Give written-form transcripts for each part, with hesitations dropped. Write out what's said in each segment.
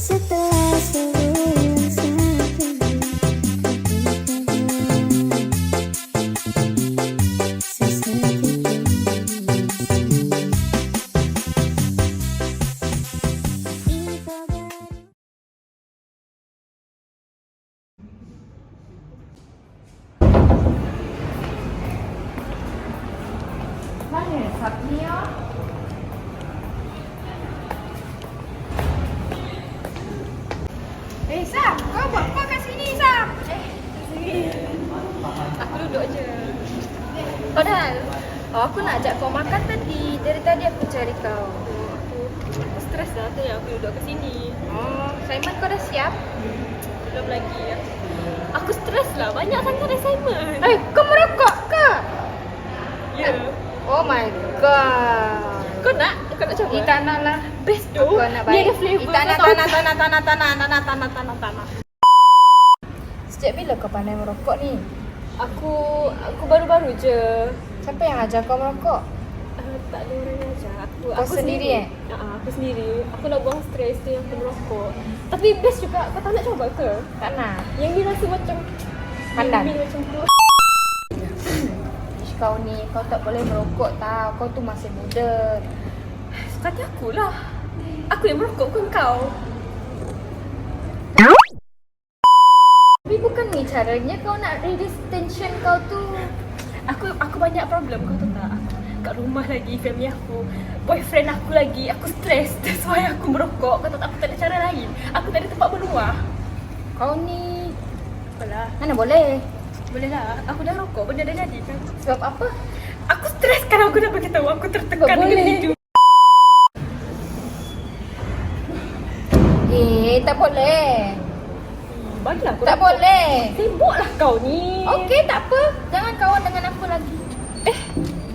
Setelah seluruh yang satu sesedikit info baru. Mana Sapnia? Sam, kau buat apa kat sini, Sam? Sini. Aku duduk je. Padahal, aku nak ajak kau makan tadi. Dari tadi aku cari kau. Aku stres lah tu yang aku duduk kat sini. Oh, assignment kau dah siap? Belum lagi ya. Aku stres lah, banyak sangat assignment. Kau merokok ke? Ya. Oh my god. Kau nak coba? Tak nak lah. Best tu. Dia ada flavor. Tanah. Sejak bila kau pandai merokok ni? Aku baru-baru je. Siapa yang ajar kau merokok? Tak ada orang yang ajar. Aku sendiri. Aku sendiri. Aku nak buang stres tu yang aku merokok. Tapi best juga. Kau tak nak coba ke? Tak nak. Yang ni rasa macam pandan. Macam tu. Kau ni, kau tak boleh merokok tau. Kau tu masih muda. Kata akulah. Aku yang merokok bukan kau. Tapi bukan ni caranya kau nak release tension kau tu. Aku banyak problem, kau tahu tak? Kat rumah lagi, family aku, boyfriend aku lagi. Aku stres. That's why aku merokok. Kau tahu tak, aku tak ada cara lain. Aku tak ada tempat berluah. Kau ni apalah. Mana boleh? Boleh lah. Aku dah rokok, benda dah jadi kan. Sebab apa? Aku stres kalau aku dah beritahu. Aku tertekan dengan hidup. Tak boleh. Bagilah aku. Tak boleh. Sibuklah kau ni. Okey, tak apa. Jangan kawan dengan aku lagi.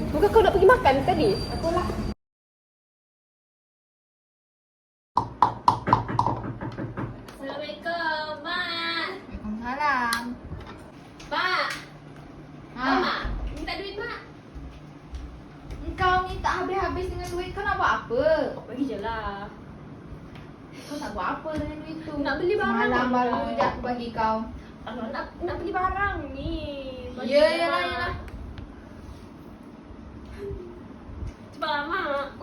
Bukan kau nak pergi makan tadi? Aku lah. Assalamualaikum, Mak. Waalaikumsalam. Mak. Mak. Minta duit, Mak. Kau ni tak habis-habis dengan duit. Kau nak buat apa? Bagi je lah. Kau nak buat apa dengan duit tu? Nak beli barang. Malam baru je aku bagi kau. Nak beli barang ni. Yalah. Cepatlah, Mak.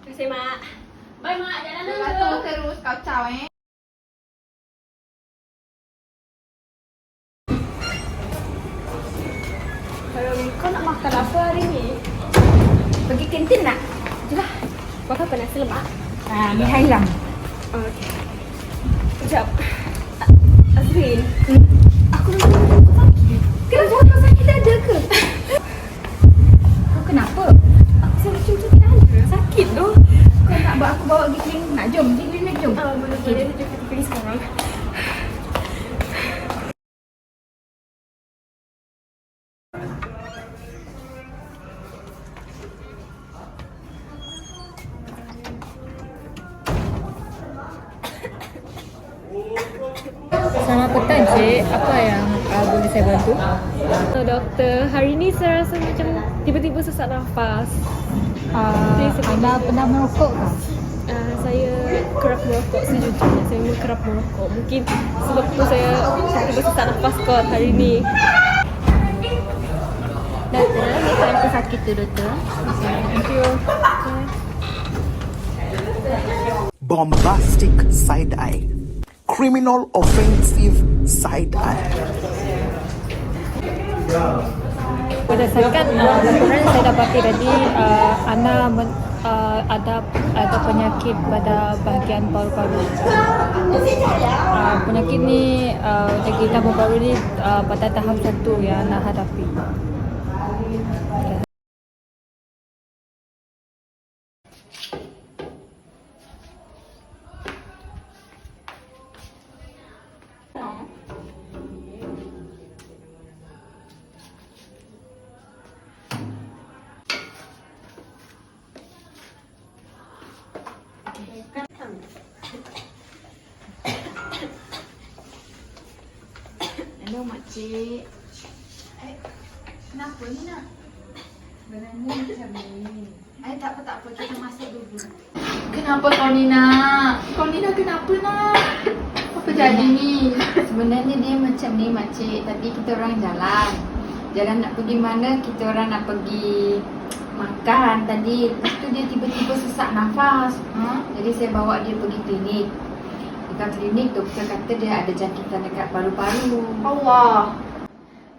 Terima kasih, Mak. Bye, Mak. Jalan dulu. Terus kacau Kalau kau nak makan apa hari ni? Pergi kantin nak? Jelah. Kau apa nasi lemak? Mi Hailam. Okey. Sekejap. Azrin. Aku rasa kau sakit. Kenapa kau sakit ada ke? Kau kenapa? Aku rasa macam sakit ada. Sakit tu. Kau nak buat aku bawa pergi klinik nak? Jom. Pergi klinik jom. Boleh. Jom kita pergi sekarang. Selamat petang, Cik. Apa yang boleh saya bantu? Doktor, hari ni saya rasa macam tiba-tiba sesak nafas. Anda pernah merokok ke? Saya kerap merokok sejujurnya. Saya memang kerap merokok. Mungkin sebab tu saya tiba-tiba sesak nafas kot hari ni. Doktor, ni kerana sakit tu, Doktor. Thank you. Bombastic side eye, criminal offensive side eye. Berdasarkan laporan saya dapati tadi, Ana ada penyakit pada bahagian paru-paru. Penyakit ni kita baru-baru ni pada tahap 1 yang Ana hadapi. Hello makcik. Kenapa ni nak? Sebenarnya macam ni. Tak apa, kita masuk dulu. Kenapa kau Nina? Kau Nina kenapa nak? Apa jadi ni? Sebenarnya dia macam ni makcik, tapi kita orang jalan. Jalan nak pergi mana, kita orang nak pergi makan tadi. Lepas tu dia tiba-tiba sesak nafas. Jadi saya bawa dia pergi klinik. Dekat klinik, doktor kata dia ada jangkitan dekat paru-paru. Allah.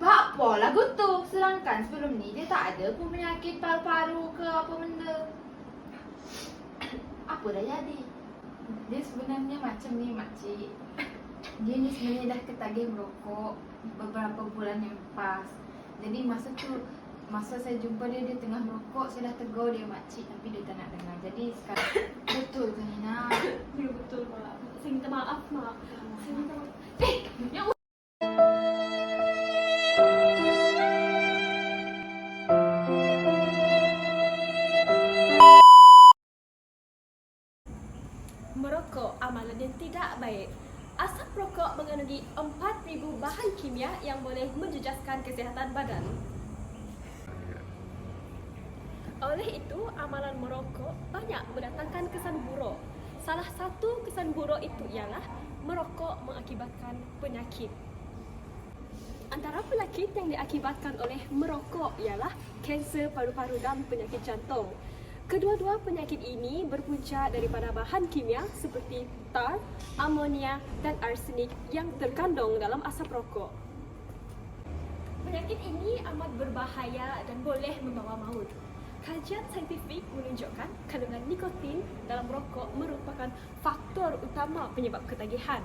Apa lagu tu? Sedangkan sebelum ni dia tak ada pun penyakit paru-paru ke apa benda. Apa dah jadi? Dia sebenarnya macam ni makcik. Dia ni sebenarnya dah ketagih merokok beberapa bulan yang lepas. Jadi masa saya jumpa dia tengah merokok, saya dah tegur dia makcik tapi dia tak nak dengar. Jadi sekarang betul ke Nina? Ya betul mak. Saya minta maaf mak. Saya minta maaf. Ya merokok amalan yang tidak baik. Asap rokok mengandungi 4,000 bahan kimia yang boleh menjejaskan kesihatan badan. Oleh itu, amalan merokok banyak mendatangkan kesan buruk. Salah satu kesan buruk itu ialah merokok mengakibatkan penyakit. Antara penyakit yang diakibatkan oleh merokok ialah kanser paru-paru dan penyakit jantung. Kedua-dua penyakit ini berpunca daripada bahan kimia seperti tar, amonia dan arsenik yang terkandung dalam asap rokok. Penyakit ini amat berbahaya dan boleh membawa maut. Kajian saintifik menunjukkan kandungan nikotin dalam rokok merupakan faktor utama penyebab ketagihan.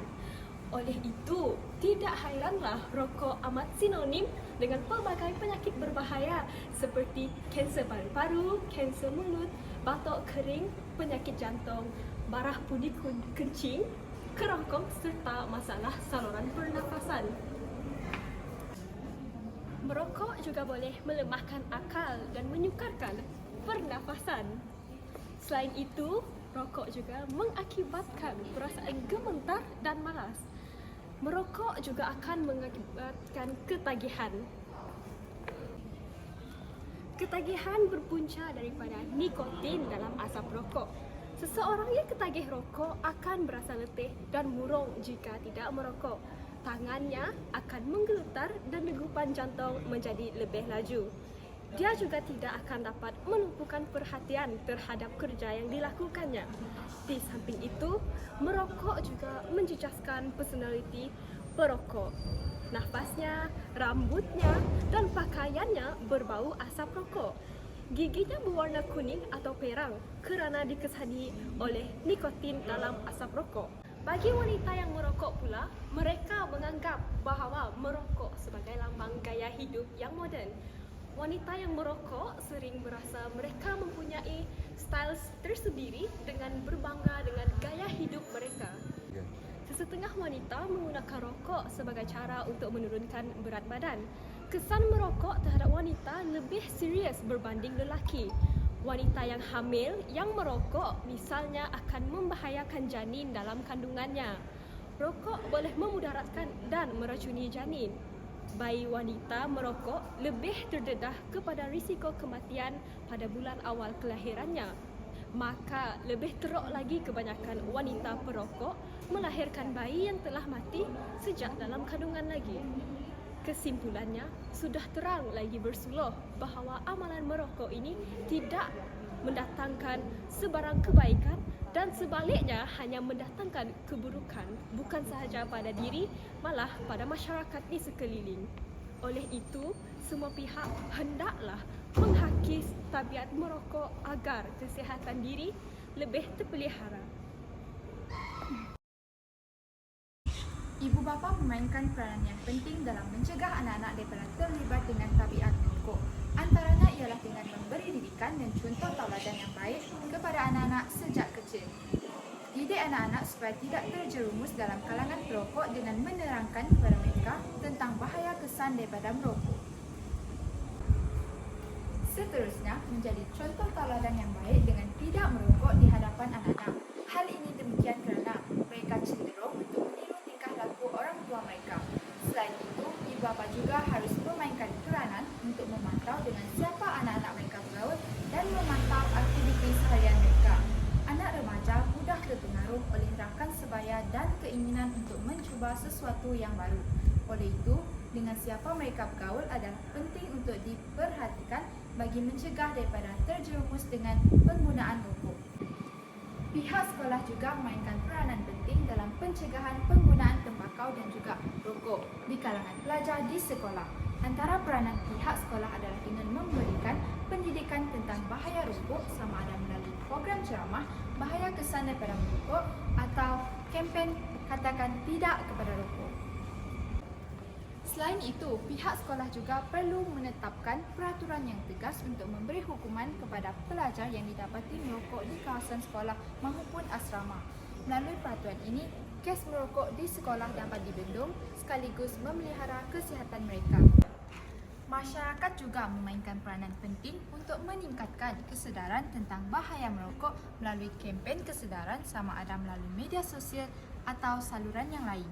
Oleh itu, tidak hairanlah rokok amat sinonim dengan pelbagai penyakit berbahaya seperti kanser paru-paru, kanser mulut, batuk kering, penyakit jantung, barah pudi kencing, kerongkong serta masalah saluran pernafasan. Merokok juga boleh melemahkan akal dan menyukarkan pernafasan. Selain itu, rokok juga mengakibatkan perasaan gemetar dan malas. Merokok juga akan mengakibatkan ketagihan. Ketagihan berpunca daripada nikotin dalam asap rokok. Seseorang yang ketagih rokok akan berasa letih dan murung jika tidak merokok. Tangannya akan menggeletar dan degupan jantung menjadi lebih laju. Dia juga tidak akan dapat menumpukan perhatian terhadap kerja yang dilakukannya. Di samping itu, merokok juga menjejaskan personaliti perokok. Nafasnya, rambutnya, dan pakaiannya berbau asap rokok. Giginya berwarna kuning atau perang kerana dikesani oleh nikotin dalam asap rokok. Bagi wanita yang merokok pula, mereka menganggap bahawa merokok sebagai lambang gaya hidup yang moden. Wanita yang merokok sering merasa mereka mempunyai style tersendiri dengan berbangga dengan gaya hidup mereka. Sesetengah wanita menggunakan rokok sebagai cara untuk menurunkan berat badan. Kesan merokok terhadap wanita lebih serius berbanding lelaki. Wanita yang hamil yang merokok misalnya akan membahayakan janin dalam kandungannya. Rokok boleh memudaratkan dan meracuni janin. Bayi wanita merokok lebih terdedah kepada risiko kematian pada bulan awal kelahirannya. Maka lebih teruk lagi kebanyakan wanita perokok melahirkan bayi yang telah mati sejak dalam kandungan lagi. Kesimpulannya, sudah terang lagi bersuluh bahawa amalan merokok ini tidak mendatangkan sebarang kebaikan dan sebaliknya hanya mendatangkan keburukan bukan sahaja pada diri, malah pada masyarakat di sekeliling. Oleh itu, semua pihak hendaklah menghakis tabiat merokok agar kesihatan diri lebih terpelihara. Ibu bapa memainkan peranan yang penting dalam mencegah anak-anak daripada terlibat dengan tabiat merokok. Antaranya ialah dengan memberi didikan dan contoh tauladan yang baik kepada anak-anak sejak kecil. Didik anak-anak supaya tidak terjerumus dalam kalangan perokok dengan menerangkan kepada mereka tentang bahaya kesan daripada merokok. Seterusnya, menjadi contoh tauladan yang baik dengan tidak merokok di hadapan anak-anak. Hal ini demikian kerana mereka cenderung untuk meniru tingkah laku orang tua mereka. Selain itu, ibu bapa juga harus memainkan peranan untuk memantau dengan siapa anak-anak mereka terpengaruh oleh rakan sebaya dan keinginan untuk mencuba sesuatu yang baru. Oleh itu, dengan siapa mereka bergaul adalah penting untuk diperhatikan bagi mencegah daripada terjerumus dengan penggunaan rokok. Pihak sekolah juga memainkan peranan penting dalam pencegahan penggunaan tembakau dan juga rokok di kalangan pelajar di sekolah. Antara peranan pihak sekolah adalah dengan memberikan pendidikan tentang bahaya rokok sama ada melalui program ceramah, bahaya kesan daripada merokok atau kempen katakan tidak kepada rokok. Selain itu, pihak sekolah juga perlu menetapkan peraturan yang tegas untuk memberi hukuman kepada pelajar yang didapati merokok di kawasan sekolah maupun asrama. Melalui peraturan ini, kes merokok di sekolah dapat dibendung sekaligus memelihara kesihatan mereka. Masyarakat juga memainkan peranan penting untuk meningkatkan kesedaran tentang bahaya merokok melalui kempen kesedaran sama ada melalui media sosial atau saluran yang lain.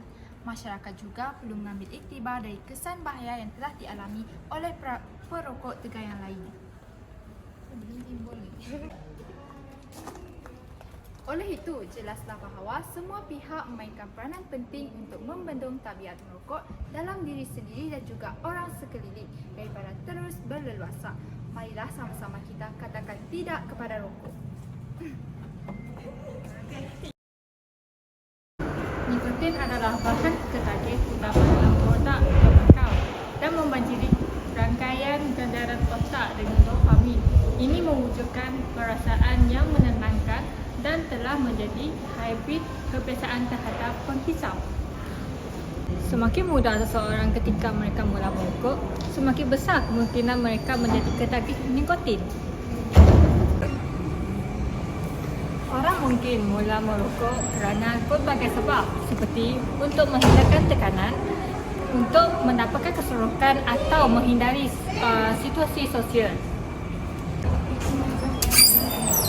Masyarakat juga perlu mengambil iktibar dari kesan bahaya yang telah dialami oleh perokok tegar yang lain. Oleh itu, jelaslah bahawa semua pihak memainkan peranan penting untuk membendung tabiat merokok dalam diri sendiri dan juga orang sekeliling daripada terus berleluasa. Marilah sama-sama kita katakan tidak kepada rokok. Nikotin adalah bahan ketagih utama dalam produk tembakau dan membanjiri rangkaian kendaran otak dengan dopamin. Ini mewujudkan perasaan yang menenangkan dan telah menjadi habit kebiasaan terhadap penghisap. Semakin muda seseorang ketika mereka mula merokok, semakin besar kemungkinan mereka menjadi ketagih nikotin. Orang mungkin mula merokok kerana pelbagai sebab seperti untuk menghindarkan tekanan, untuk mendapatkan keserokan atau menghindari situasi sosial.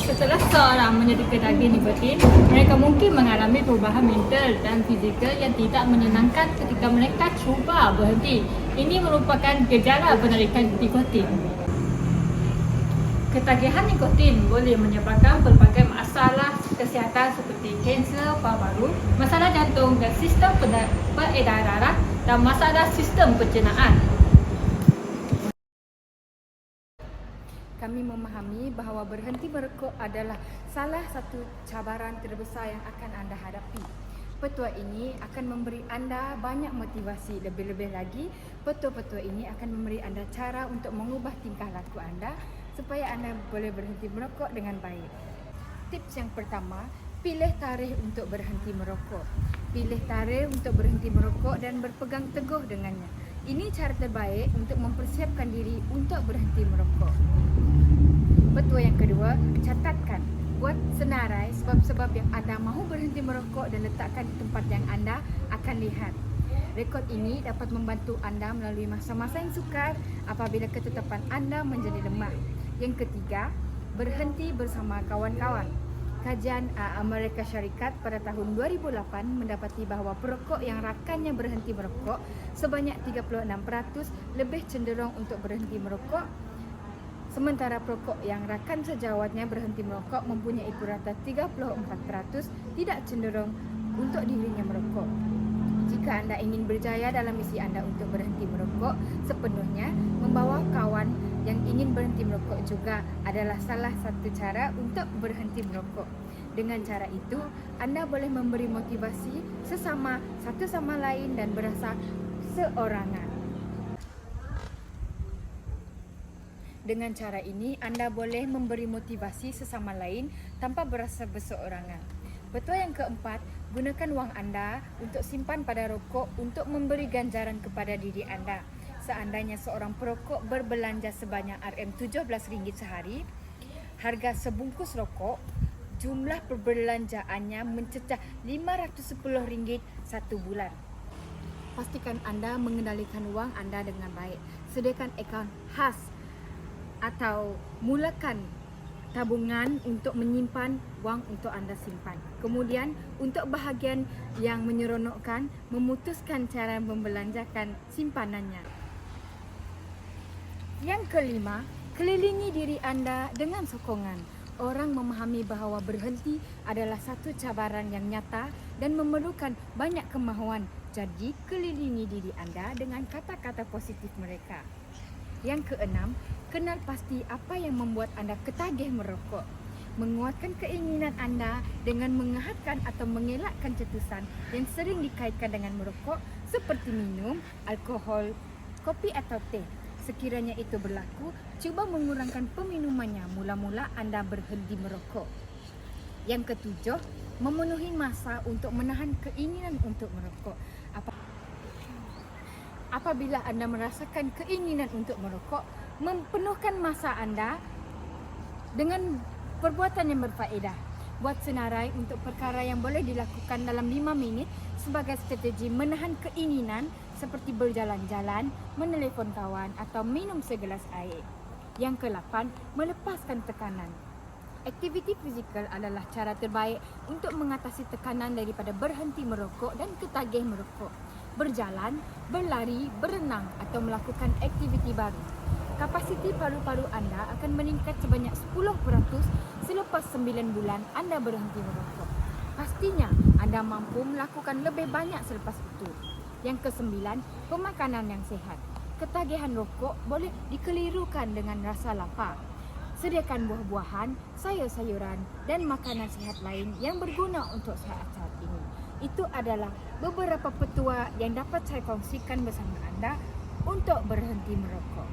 Setelah seseorang menjadi ketagih nikotin, mereka mungkin mengalami perubahan mental dan fizikal yang tidak menyenangkan ketika mereka cuba berhenti. Ini merupakan gejala penarikan nikotin. Ketagihan nikotin boleh menyebabkan pelbagai masalah kesihatan seperti kanser paru-paru, masalah jantung dan sistem peredaran darah dan masalah sistem pencernaan. Kami memahami bahawa berhenti merokok adalah salah satu cabaran terbesar yang akan anda hadapi. Petua ini akan memberi anda banyak motivasi. Lebih-lebih lagi, petua-petua ini akan memberi anda cara untuk mengubah tingkah laku anda supaya anda boleh berhenti merokok dengan baik. Tips yang pertama, pilih tarikh untuk berhenti merokok. Pilih tarikh untuk berhenti merokok dan berpegang teguh dengannya. Ini cara terbaik untuk mempersiapkan diri untuk berhenti merokok. Petua yang kedua, catatkan. Buat senarai sebab-sebab yang anda mahu berhenti merokok dan letakkan di tempat yang anda akan lihat. Rekod ini dapat membantu anda melalui masa-masa yang sukar apabila ketetapan anda menjadi lemah. Yang ketiga, berhenti bersama kawan-kawan. Kajian Amerika Syarikat pada tahun 2008 mendapati bahawa perokok yang rakannya berhenti merokok sebanyak 36% lebih cenderung untuk berhenti merokok, sementara perokok yang rakan sejawatnya berhenti merokok mempunyai purata 34% tidak cenderung untuk dirinya merokok. Jika anda ingin berjaya dalam misi anda untuk berhenti merokok sepenuhnya, membawa kawan yang ingin berhenti merokok juga adalah salah satu cara untuk berhenti merokok. Dengan cara itu, anda boleh memberi motivasi sesama satu sama lain dan berasa seorangan. Dengan cara ini, anda boleh memberi motivasi sesama lain tanpa berasa berseorangan. Petua yang keempat, gunakan wang anda untuk simpan pada rokok untuk memberi ganjaran kepada diri anda. Seandainya seorang perokok berbelanja sebanyak RM17 sehari, harga sebungkus rokok, jumlah perbelanjaannya mencecah RM510 satu bulan. Pastikan anda mengendalikan wang anda dengan baik. Sediakan akaun khas atau mulakan tabungan untuk menyimpan wang untuk anda simpan. Kemudian, untuk bahagian yang menyeronokkan, memutuskan cara membelanjakan simpanannya. Yang kelima, kelilingi diri anda dengan sokongan. Orang memahami bahawa berhenti adalah satu cabaran yang nyata dan memerlukan banyak kemahuan. Jadi, kelilingi diri anda dengan kata-kata positif mereka. Yang keenam, kenal pasti apa yang membuat anda ketagih merokok. Menguatkan keinginan anda dengan mengehatkan atau mengelakkan cetusan yang sering dikaitkan dengan merokok seperti minum, alkohol, kopi atau teh. Sekiranya itu berlaku, cuba mengurangkan peminumannya mula-mula anda berhenti merokok. Yang ketujuh, memenuhi masa untuk menahan keinginan untuk merokok. Apabila anda merasakan keinginan untuk merokok, memenuhkan masa anda dengan perbuatan yang berfaedah. Buat senarai untuk perkara yang boleh dilakukan dalam 5 minit sebagai strategi menahan keinginan seperti berjalan-jalan, menelefon kawan atau minum segelas air. Yang ke-8, melepaskan tekanan. Aktiviti fizikal adalah cara terbaik untuk mengatasi tekanan daripada berhenti merokok dan ketagih merokok. Berjalan, berlari, berenang atau melakukan aktiviti baru. Kapasiti paru-paru anda akan meningkat sebanyak 10% selepas 9 bulan anda berhenti merokok. Pastinya anda mampu melakukan lebih banyak selepas itu. Yang ke-9, pemakanan yang sihat. Ketagihan rokok boleh dikelirukan dengan rasa lapar. Sediakan buah-buahan, sayur-sayuran dan makanan sihat lain yang berguna untuk saat-saat ini. Itu adalah beberapa petua yang dapat saya kongsikan bersama anda untuk berhenti merokok.